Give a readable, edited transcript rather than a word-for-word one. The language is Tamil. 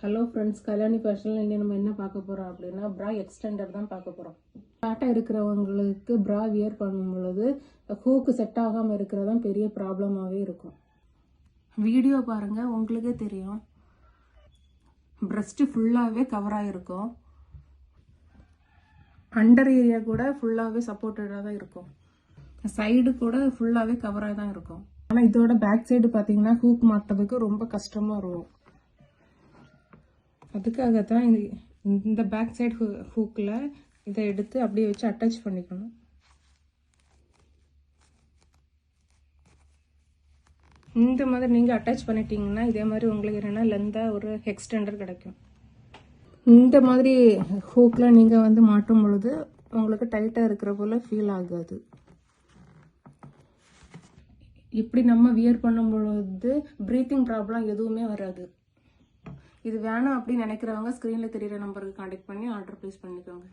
ஹலோ ஃப்ரெண்ட்ஸ், கல்யாணி ஃபேஷனில் இன்னும் நம்ம என்ன பார்க்க போகிறோம் அப்படின்னா ப்ரா எக்ஸ்டெண்டர் தான் பார்க்க போகிறோம். ஷார்ட்டாக இருக்கிறவங்களுக்கு ப்ரா வியர் பண்ணும் பொழுது ஹூக்கு செட் ஆகாமல் இருக்கிறதான் பெரிய ப்ராப்ளமாகவே இருக்கும். வீடியோ பாருங்கள், உங்களுக்கே தெரியும். பிரஸ்ட்டு ஃபுல்லாகவே கவர் ஆகிருக்கும். அண்டர் ஏரியா கூட ஃபுல்லாகவே சப்போர்ட்டடாக தான் இருக்கும். சைடு கூட ஃபுல்லாகவே கவராக தான் இருக்கும். ஆனால் இதோட பேக் சைடு பார்த்தீங்கன்னா ஹூக் மாட்டுறதுக்கு ரொம்ப கஷ்டமாக இருக்கும். அதுக்காகத்தான் இந்த பேக் சைடு ஹூக்கில் இதை எடுத்து அப்படியே வச்சு அட்டாச் பண்ணிக்கணும். இந்த மாதிரி நீங்கள் அட்டாச் பண்ணிட்டீங்கன்னா இதே மாதிரி உங்களுக்கு என்னென்னா லென்த்தாக ஒரு எக்ஸ்டெண்டர் கிடைக்கும். இந்த மாதிரி ஹூக்கில் நீங்கள் மாட்டும் பொழுது உங்களுக்கு டைட்டாக இருக்கிற போல் ஃபீல் ஆகாது. இப்படி நம்ம வியர் பண்ணும் பொழுது ப்ரீத்திங் ப்ராப்ளம் எதுவுமே வராது. இது வேணாம் அப்படின்னு நினைக்கிறவங்க ஸ்க்ரீனில் தெரியிற நம்பருக்கு கான்டாக்ட் பண்ணி ஆர்டர் ப்ளேஸ் பண்ணிக்கோங்க.